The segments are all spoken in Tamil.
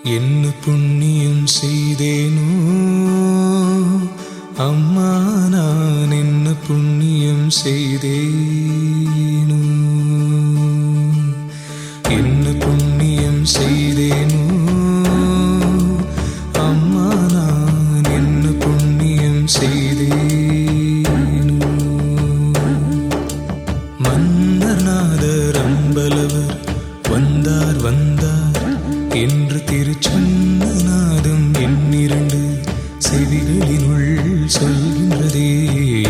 என்ன புண்ணியம் செய்தேனோ அம்மா, நான் என்ன புண்ணியம் செய்தேனோ, என்ன புண்ணியம் செய்தேனோ அம்மா, நான் என்ன புண்ணியம் செய்தேனோ. மன்னர்நாதர் அம்பலவர் வந்தார் வந்தார் என்று திருச்சொன்ன நாதம் என்னிரண்டு செவிகளினுள் சொல்கின்றதே.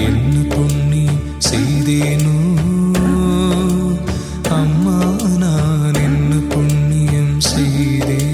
என்ன புண்ணியம் செய்தேனோ அம்மா, நான் என்ன புண்ணியம் செய்தேனோ.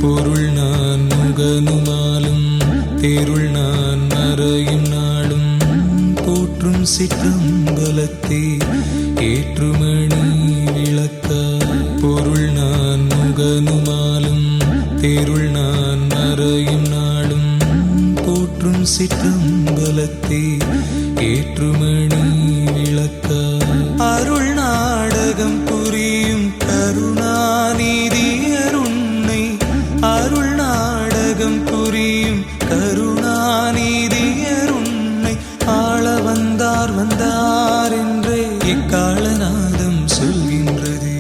பொருள் நான் முகனுமாலும் தேருள் நான் மறையும் நாளும் போற்றும் சிற்றம்பலத்தே ஏற்றுமணி விளக்க. பொருள் நான் முகனுமாலும் தேருள் நான் மறையும் நாளும் போற்றும் சிற்றம்பலத்தே ஏற்றுமணி விளக்க. அருள் நாடகம் புரியும் கருணாநிதி அருணை, அருள் நாடகம் புரியும் கருணாநிதி அருணை ஆள வந்தார் வந்தார் என்றே இக்காலநாதம் சொல்கின்றது.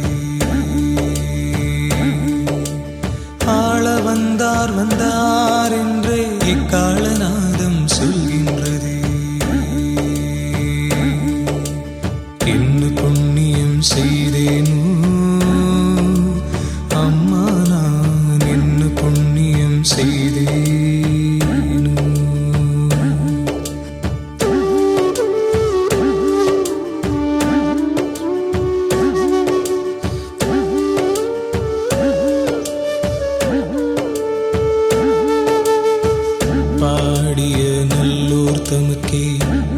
ஆள வந்தார் வந்தார் என்றே இக்காலநாதம் சொல்கின்றது. என்ன புண்ணியம் செய்தேனோ அம்மா, நான் என்ன புண்ணியம் செய்தேனோ. பாடிய நல்லோர் தமக்கே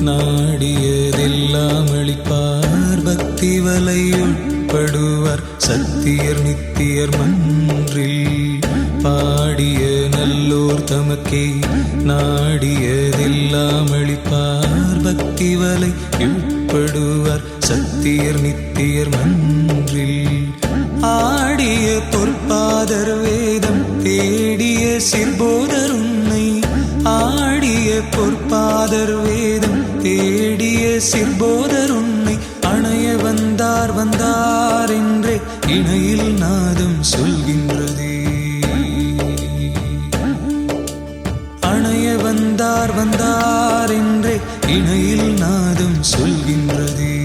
நாடியதெல்லாம் அளிப்பார். பக்தி வலை உட்படுவார் சத்தியர் நித்தியர் மன்றில். பாடிய நல்லோர் தமக்கே நாடியதெல்லாம் அளிப்பார். பக்தி வலை உட்படுவார் சத்தியர் நித்தியர் மன்றில். ஆடிய பொற்பாதர் வேதம் தேடிய சிற்போதர் உன்னை, ஆடிய பொற்பாதர் வேதம் தேடிய சிற்போதர் உன்னை அணைய வந்தார் வந்தார் என்றே இணையில் நாதம் சொல்கின்றதே. அணைய வந்தார் வந்தார் என்றே இணையில் நாதம் சொல்கின்றதே.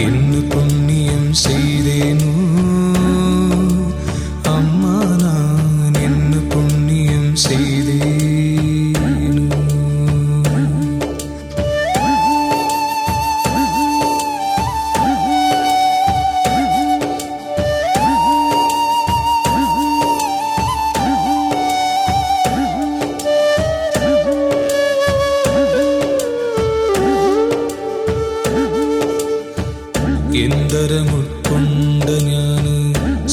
என்ன புண்ணியம் செய்தேனோ அம்மா, நான் என்ன புண்ணியம் செய்தேனோ. எந்தரமுட்கொண்ட ஞான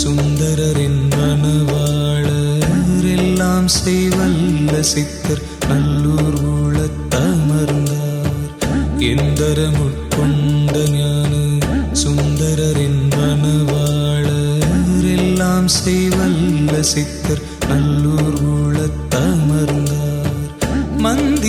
சுந்தரரின் மணவாளர் எல்லாம் செய்வல்ல சித்தர் நல்லூர் உளத்தமர்ந்தார். எந்தரமுட்கொண்ட ஞான சுந்தரரின் மணவாளர் எல்லாம் செய்வல்ல சித்தர் நல்லூர் உளத்தமர்ந்தார். மந்தி